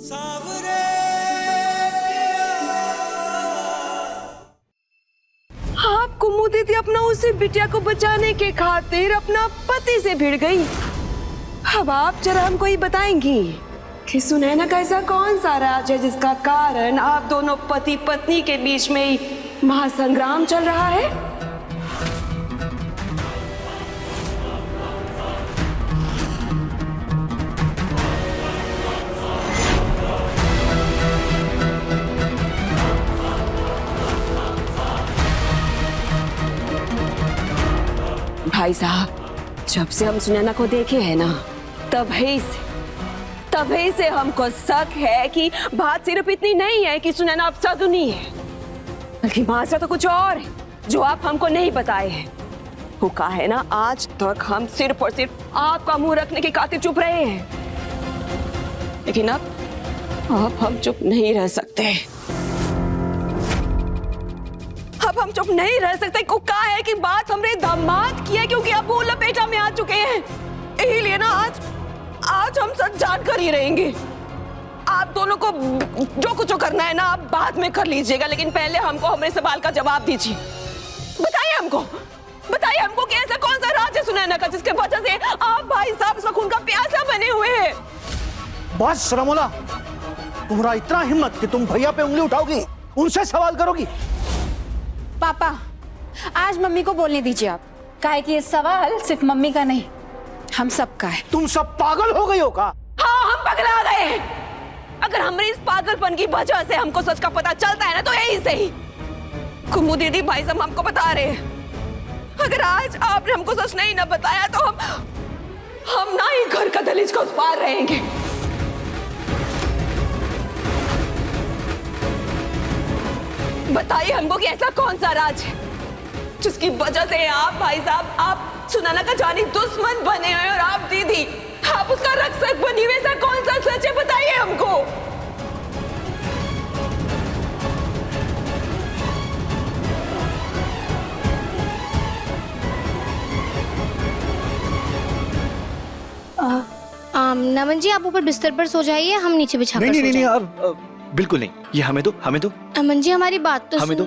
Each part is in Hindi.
आप कुमू दीदी अपना उसी बिटिया को बचाने के खातिर अपना पति से भिड़ गई। अब आप जरा हमको ये बताएंगी कि सुनैना का ऐसा कौन सा राज है जिसका कारण आप दोनों पति पत्नी के बीच में ही महासंग्राम चल रहा है? भाई साहब, जब से हम सुनैना को देखे हैं ना, तभी से हमको शक है कि बात सिर्फ इतनी नहीं है कि सुनैना अब सदुनी है, बल्कि माजरा तो कुछ और है जो आप हमको नहीं बताए हैं। वो कहा है ना, आज तक हम सिर्फ और सिर्फ आपका मुंह रखने की खातिर चुप रहे हैं, लेकिन अब हम चुप नहीं रह सकते। अब हम चुप नहीं रह सकते। को कहा है कि बात हमरे दामाद की है, क्योंकि अब वो लपेटा में आ चुके हैं। यही लिए ना आज हम सच जान कर ही रहेंगे। आप दोनों को जो कुछ करना है ना, आप बाद में कर लीजिएगा, लेकिन पहले हमको हमारे सवाल का जवाब दीजिए। बताइए हमको कि ऐसा कौन सा राज है सुनैना का जिसके वजह से आप भाई साहब इस वक्त उनका प्यासा बने हुए हैं। बस रमोला, तुम्हारा इतना हिम्मत कि तुम भैया पे उंगली उठाओगी, उनसे सवाल करोगी। पापा, आज मम्मी को बोलने दीजिए आप, काहे कि ये सवाल सिर्फ मम्मी का नहीं, हम सब का है। तुम सब पागल हो गई हो का? हाँ, हम पगला गए हैं। अगर हमारे इस पागलपन की वजह से हमको सच का पता चलता है ना, तो यही सही। कुमू दीदी, भाई साहब हमको बता रहे हैं, अगर आज आपने हमको सच नहीं ना बताया तो हम ना ही घर का दहलीज का उस पार रहेंगे। बताइए हमको कि ऐसा कौन सा राज है जिसकी वजह से आप भाई साहब, आप सुनैना का जानी दुश्मन बने हुए और आप दीदी, आप उसका रक्षक बनी हुई। ऐसा कौन सा सच है, बताइए हमको। नमन जी, आप ऊपर बिस्तर पर सो जाइए, हम नीचे बिछा कर सो जाएंगे। नहीं, बिल्कुल नहीं, ये हमें दो। अमन जी, हमारी बात तो हमें दो।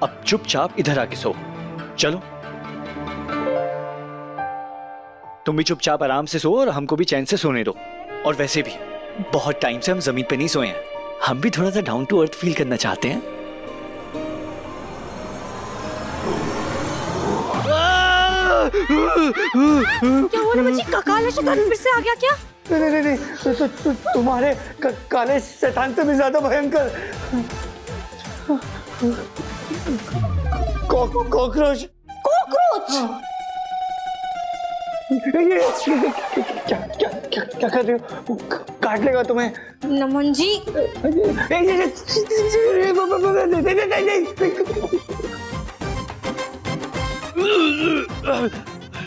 अब चुपचाप इधर आके सो। चलो, तुम भी चुपचाप आराम से सो और हमको भी चैन से सोने दो। और वैसे भी बहुत टाइम से हम जमीन पे नहीं सोए हैं, हम भी थोड़ा सा डाउन टू अर्थ फील करना चाहते हैं। क्या हुआ नमन जी, काले शैतान फिर से आ गया क्या? नहीं, तुम्हारे काले शैतान से भी ज्यादा भयंकर कॉकरोच। क्या कर रही हो? काट लेगा तुम्हें। नमन जी,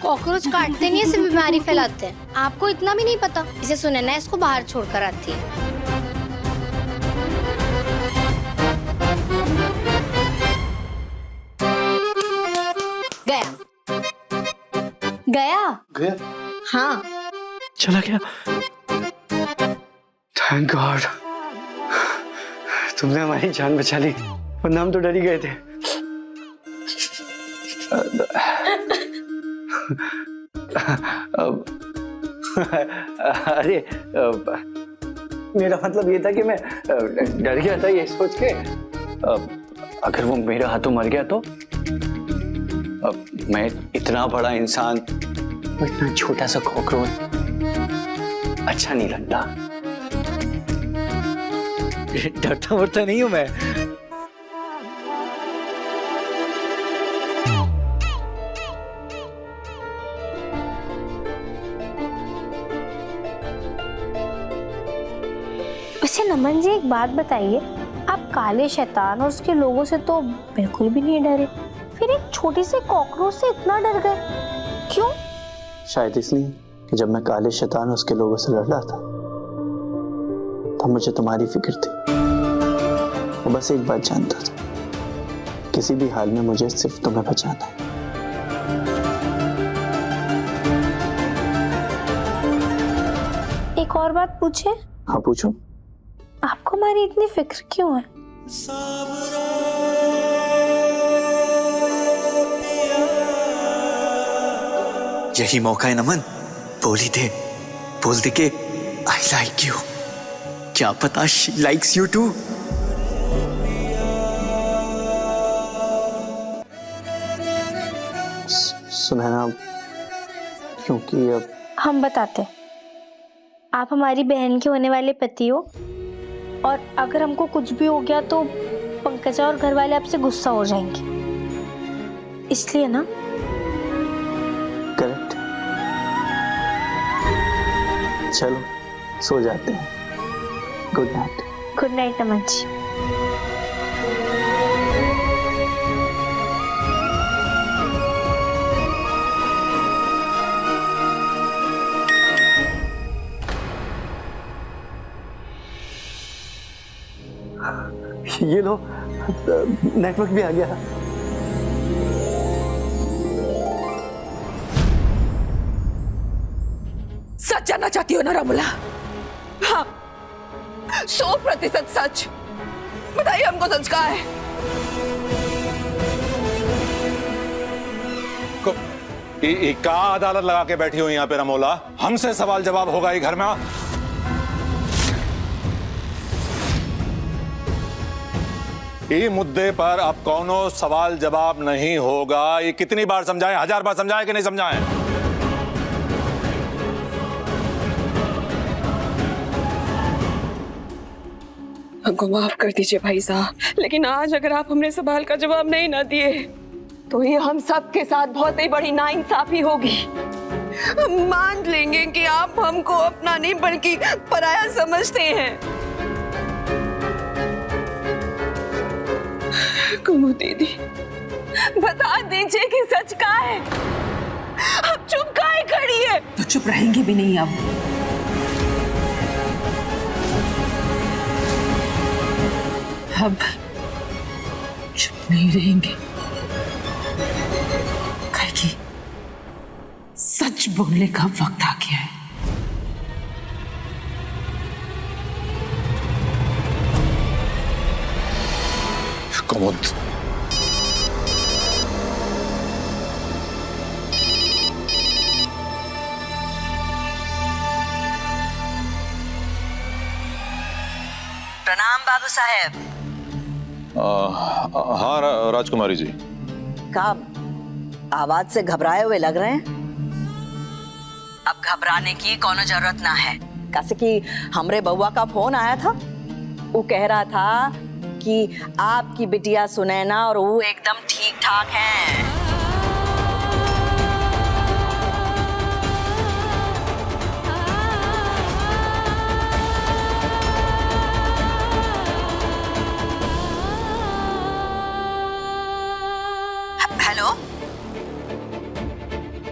कॉकरोच काटते नहीं है, सिर्फ बीमारी फैलाते हैं। आपको इतना भी नहीं पता। इसे सुनैना इसको बाहर छोड़कर आती है। गया? हाँ, चला गया। थैंक गॉड, तुमने हमारी जान बचा ली, वरना हम तो डर ही गए थे। अरे, मेरा मतलब ये था कि मैं डर गया था ये सोच के, अगर वो मेरे हाथों मर गया तो मैं इतना बड़ा इंसान, इतना छोटा सा कॉकरोच, अच्छा नहीं लगता। डरता वरता नहीं हूं मैं। वैसे नमन जी, एक बात बताइए, आप काले शैतान और उसके लोगों से तो बिल्कुल भी नहीं डरे, फिर एक छोटी सी कॉकरोच से इतना डर गए, क्यों? शायद इसलिए कि जब मैं काले शैतान और उसके लोगों से लड़ रहा था, तब मुझे तुम्हारी फिक्र थी। वो बस एक बात जानता था, किसी भी हाल में मुझे सिर्फ तुम्हें बचाना है। एक और बात पूछे? हाँ पूछो। आपको हमारी इतनी फिक्र क्यों है? यही मौका है नमन, बोल दे के आई लाइक यू। क्या पता she likes you too. Sunaina, क्योंकि अब हम बताते हैं। आप हमारी बहन के होने वाले पति हो, और अगर हमको कुछ भी हो गया तो पंकजा और घर वाले आपसे गुस्सा हो जाएंगे, इसलिए ना। करेक्ट। चलो सो जाते हैं। Good night. गुड नाइट नमन जी। ये लो, नेटवर्क भी आ गया। सच जानना चाहती हो ना रमुला? हाँ, 100% सच। बताइए हमको सच कहा है। का अदालत लगा के बैठी हो यहाँ पे रमोला? हमसे सवाल जवाब होगा ये घर में? ये मुद्दे पर अब कौनो सवाल जवाब नहीं होगा। ये कितनी बार समझाएं? 1000 बार समझाएं कि नहीं समझाएं? हमको माफ कर दीजिए भाई साहब, लेकिन आज अगर आप हमने सवाल का जवाब नहीं ना दिए तो ये हम सब के साथ बहुत ही बड़ी नाइंसाफी होगी। हम मान लेंगे कि आप हमको अपना नहीं बल्कि पराया समझते हैं। कुमु दीदी, बता दीजिए कि सच क्या है। अब चुप काहे खड़ी है? तो चुप रहेंगे भी नहीं अब। अब चुप नहीं रहेंगे, क्योंकि सच बोलने का वक्त आ गया है। कुमुद, प्रणाम बाबू साहेब। हाँ राजकुमारी जी। का आवाज से घबराए हुए लग रहे हैं? अब घबराने की कोनो जरूरत ना है। कैसे कि हमरे बउआ का फोन आया था, वो कह रहा था कि आपकी बिटिया सुनैना और वो एकदम ठीक ठाक हैं। हेलो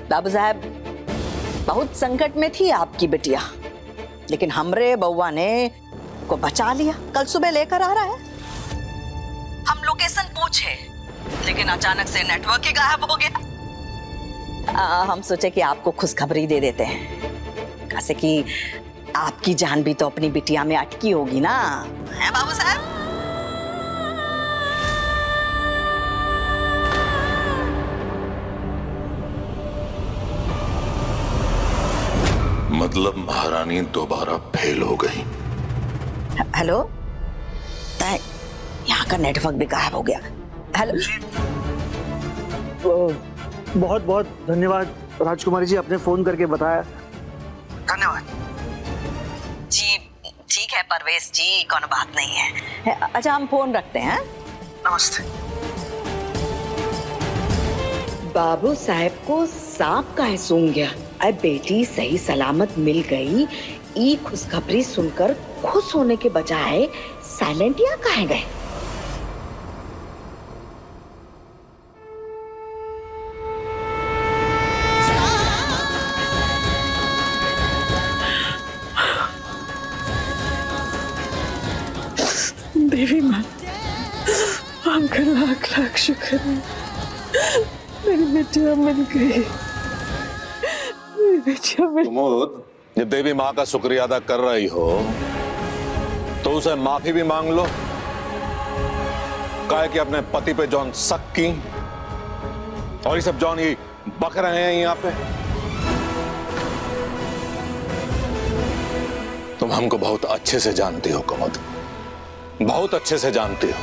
बाबू साहब, बहुत संकट में थी आपकी बिटिया, लेकिन हमरे बउआ ने को बचा लिया। कल सुबह लेकर आ रहा है। हम लोकेशन पूछे, लेकिन अचानक से नेटवर्क ही गायब हो गया। हम सोचे कि आपको खुशखबरी दे देते हैं, कैसे कि आपकी जान भी तो अपनी बिटिया में अटकी होगी ना, है बाबू साहब? मतलब महारानी दोबारा फेल हो गई। हेलो, यहाँ का नेटवर्क भी गायब हो गया। हेलो, बहुत बहुत धन्यवाद राजकुमारी जी, आपने फोन करके बताया। धन्यवाद जी। ठीक है परवेश जी, कोनो बात नहीं है। अच्छा, हम फोन रखते हैं। नमस्ते। बाबू साहब को सांप का सूंघ गया। अब बेटी सही सलामत मिल गई। ई खुशखबरी सुनकर खुश होने के बजाय साइलेंट या कहाँ गए? देवी माँ, आपका लाख लाख शुक्र है, मेरी बेटिया मिल गई। मेरी बेटिया मिल। कुमुद, जब देवी माँ का शुक्रिया अदा कर रही हो तो तो उसे माफी भी मांग लो, काहे कि अपने पति पे जौन शक की और ये सब जौन ही बक रहे हैं यहाँ पे। तुम हमको बहुत अच्छे से जानती हो कुमुद, बहुत अच्छे से जानती हो।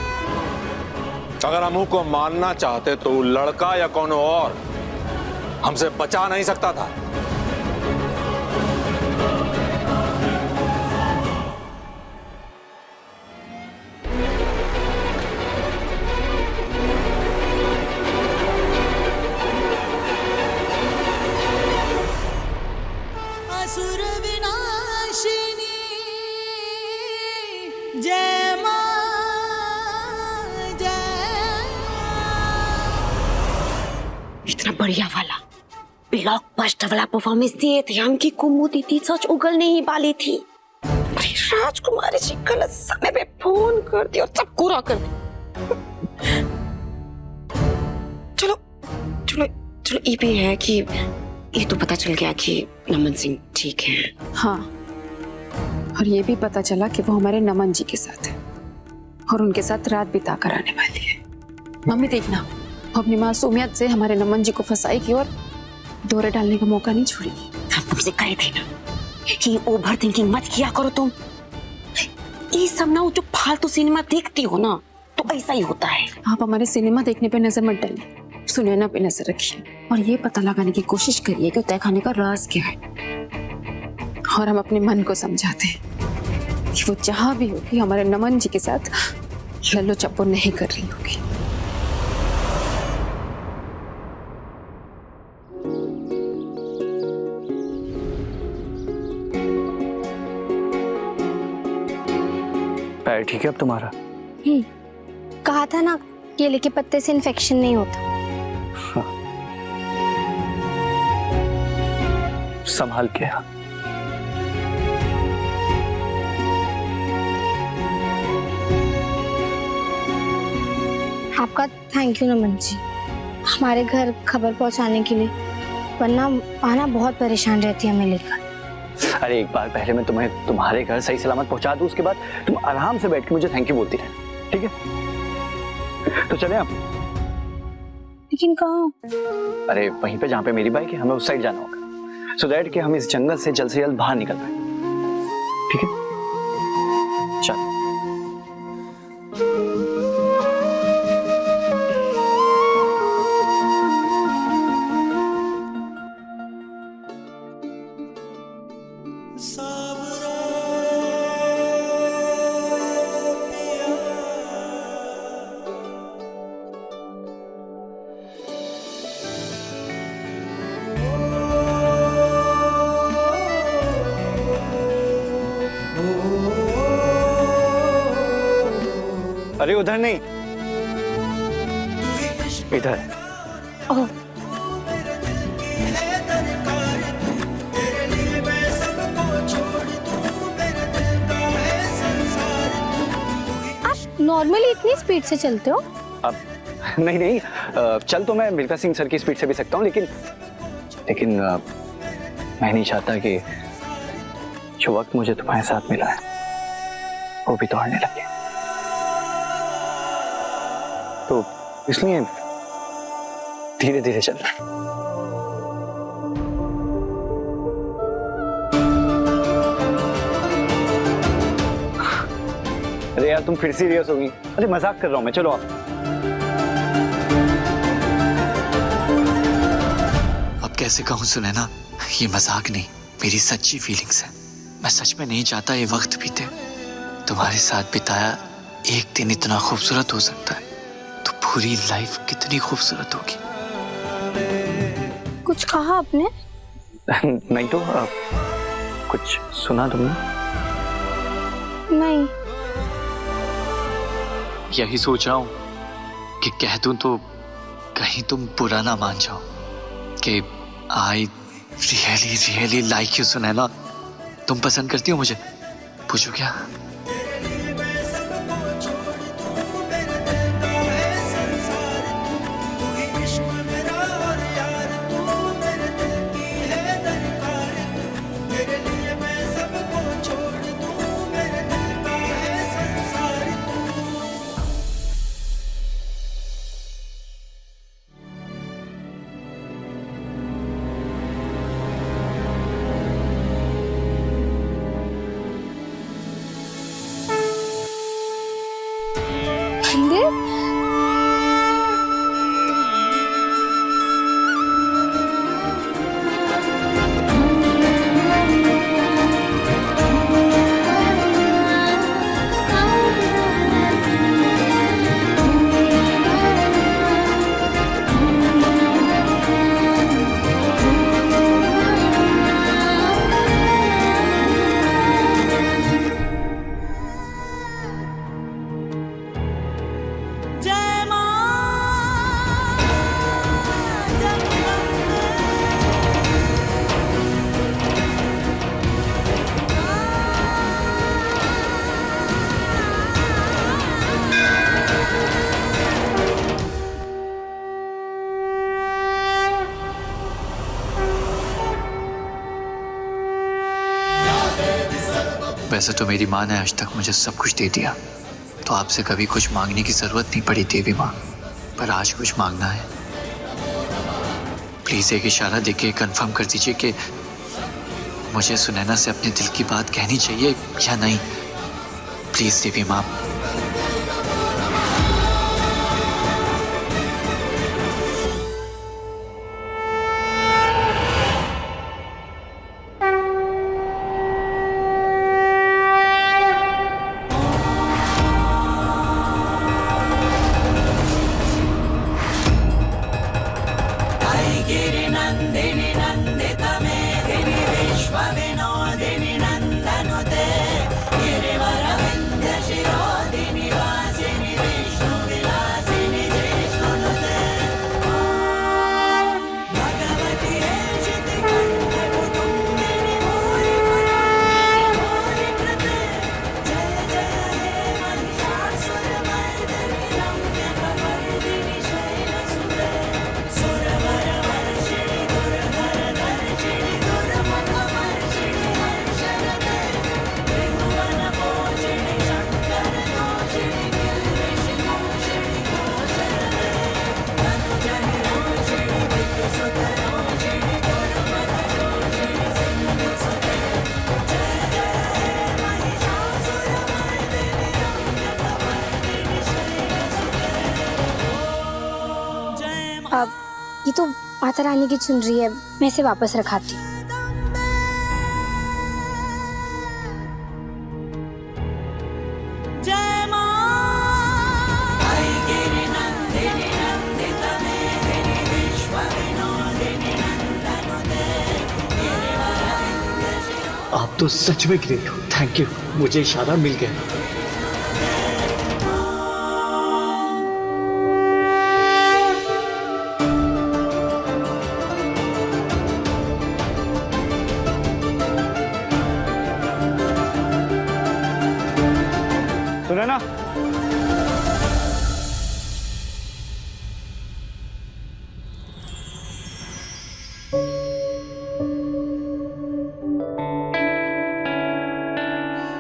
अगर हम को मानना चाहते तो वो लड़का या कौन और हमसे बचा नहीं सकता था। असुर विनाशिनी जय मां जय। इतना बढ़िया वाला ब्लॉकबस्टर वाला परफॉर्मेंस दिए थे हमकी कुमुदी थी, सच उगलने ही वाली थी। अरे राजकुमारी जी गलत समय पे फोन कर दिया और सब पूरा कर दिया। चलो चलो चलो ये भी है कि ये तो पता चल गया कि नमन सिंह ठीक है। हाँ, और ये भी पता चला कि वो हमारे नमन जी के साथ है और उनके साथ रात बिता कर आने वाली है। मम्मी देखना, वो अपनी मासूमियत से हमारे नमन जी को फंसाएगी और दौरे डालने का मौका नहीं छोड़ेगी। हम तुमसे कहे थे ना कि ओवर थिंकिंग मत किया करो तुम। ये सब ना, वो जो फालतू सिनेमा देखती हो ना, तो ऐसा ही होता है। आप हमारे सिनेमा देखने पे नजर मत डालिए, सुनैना पे नजर रखिए और ये पता लगाने की कोशिश करिए कि तय खाने का राज क्या है। और हम अपने मन को समझाते हैं कि वो जहां भी होगी हमारे नमन जी के साथ लल्लो चप्पो नहीं कर रही होगी। पैर ठीक है अब तुम्हारा? कहा था ना, केले के पत्ते से इन्फेक्शन नहीं होता। संभाल के। आपका थैंक यू नमन जी, हमारे घर खबर पहुंचाने के लिए, वरना आना बहुत परेशान रहती है हमें लेकर। अरे एक बार पहले मैं तुम्हें तुम्हारे घर सही सलामत पहुंचा दूं, उसके बाद तुम आराम से बैठ के मुझे थैंक यू बोलती रहे, ठीक है? तो चले आप। लेकिन कहाँ? अरे वहीं पे जहाँ पे मेरी बाइक है, हमें उस साइड जाना होगा, सो दैट कि हम इस जंगल से जल्द बाहर निकल पाए, ठीक है? चल। अरे उधर नहीं, इधर। ओह, आप नॉर्मली इतनी स्पीड से चलते हो? अब नहीं, चल तो मैं मिल्खा सिंह सर की स्पीड से भी सकता हूँ, लेकिन मैं नहीं चाहता कि जो वक्त मुझे तुम्हारे साथ मिला है वो भी दौड़ने लगे, तो इसलिए धीरे धीरे चल रहा है। अरे यार तुम फिर सीरियस हो गई? अरे मजाक कर रहा हूं मैं, चलो आप। अब कैसे कहूँ सुनैना, ये मजाक नहीं, मेरी सच्ची फीलिंग्स है। मैं सच में नहीं चाहता ये वक्त बीते। तुम्हारे साथ बिताया एक दिन इतना खूबसूरत हो सकता है तो पूरी लाइफ कितनी खूबसूरत होगी। कुछ कहा आपने? नहीं तो कुछ सुना तुमने? नहीं। यही सोच रहा हूँ कि कह दूं तो कहीं तुम बुरा ना मान जाओ कि I really really like you Sunaina. तुम पसंद करती हो मुझे? पूछो क्या? जय मां जगदम्बे वैसे तो मेरी माँ ने आज तक मुझे सब कुछ दे दिया, तो आपसे कभी कुछ मांगने की जरूरत नहीं पड़ी देवी माँ, पर आज कुछ मांगना है। प्लीज एक इशारा देके कंफर्म कर दीजिए कि मुझे सुनैना से अपने दिल की बात कहनी चाहिए या नहीं। प्लीज देवी माँ। गिरिनन्दिनि नन्दितमेदिनि विश्वविनोदिनि नन्दनुते गिरिवरविन्ध्यशिरोदिनि वासिनि विष्णुविलासिनि जिष्णुनुते भगवति हेशितिकण्ठकुटुम्बिनि भूरिकृते जय जय हे महिषासुरमर्दिनि रम्यकपर्दिनि शैलसुते सुरवरवर्षिणि दुर्धरधर्षिणि दुर्मुखवर्षिणि हर्षरते त्रिभुवनपोषिणि शङ्करदोषिणि किल्बिषिमोषिणि घोषरते तनुजनिरोषिणि विद्युसुतरोषिणि दुर्मदरोषिणि सिन्धुसुते जय जय हे महिषासुरमर्दिनि रम्यकपर्दिनि शैलसुते जय अब ये तो माता रानी की चुन रही है, मैं इसे वापस रखाती हूँ। जय मां गिरिनन्दिनि नन्दितमेदिनि विश्वविनोदिनि नन्दनुते गिरिवरविन्ध्यशिरोदिनि आप तो सच में ग्रेट हो, थैंक यू, मुझे इशारा मिल गया। सुनैना,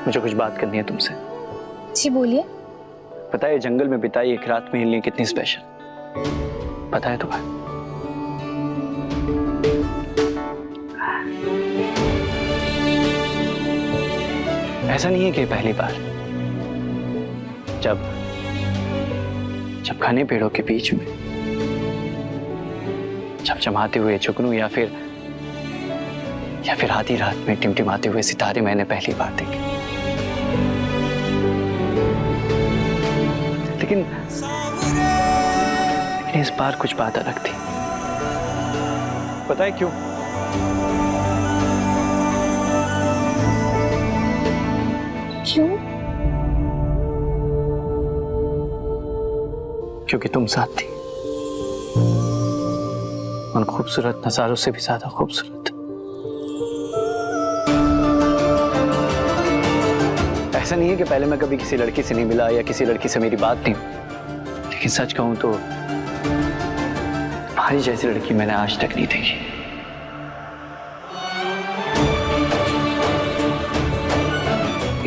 मुझे कुछ बात करनी है तुमसे। जी बोलिए। पता है जंगल में बिताई एक रात मेरे लिए कितनी स्पेशल, पता है तुम्हें? ऐसा नहीं है कि पहली बार जब घने पेड़ों के बीच में चमचमाते हुए जुगनू या फिर आधी रात में टिमटिमाते हुए सितारे मैंने पहली बार देखे। लेकिन इस बार कुछ बात अलग थी। पता है क्यों? क्यों? क्योंकि तुम साथ थी, उन खूबसूरत नजारों से भी ज्यादा खूबसूरत। ऐसा नहीं है कि पहले मैं कभी किसी लड़की से नहीं मिला या किसी लड़की से मेरी बात नहीं, लेकिन सच कहूं तो तुम्हारी जैसी लड़की मैंने आज तक नहीं देखी।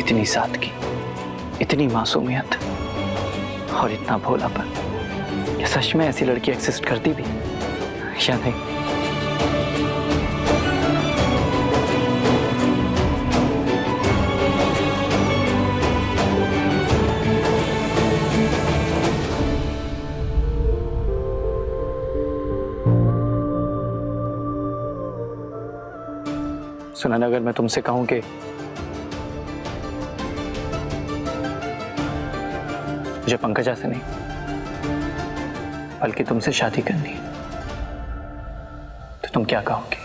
इतनी सादगी, इतनी मासूमियत और इतना भोलापन, क्या सच में ऐसी लड़की एग्जिस्ट करती भी या नहीं? सुनैना, अगर मैं तुमसे कहूं कि मुझे पंकजा से नहीं बल्कि तुमसे शादी करनी है, तो तुम क्या कहोगे?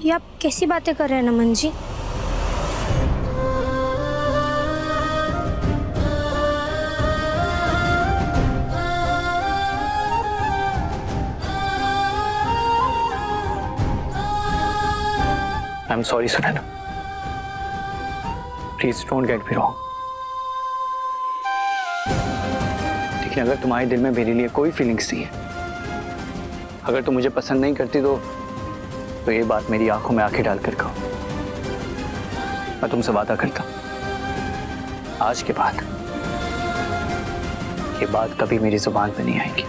ये आप कैसी बातें कर रहे हैं Naman ji? I am sorry Sunaina, please don't get me wrong. लेकिन अगर तुम्हारे दिल में मेरे लिए कोई फीलिंग्स नहीं है, अगर तुम मुझे पसंद नहीं करती तो ये बात मेरी आंखों में आंखें डालकर कहो। मैं तुमसे वादा करता हूं, आज के बाद ये बात कभी मेरी जुबान पे नहीं आएगी।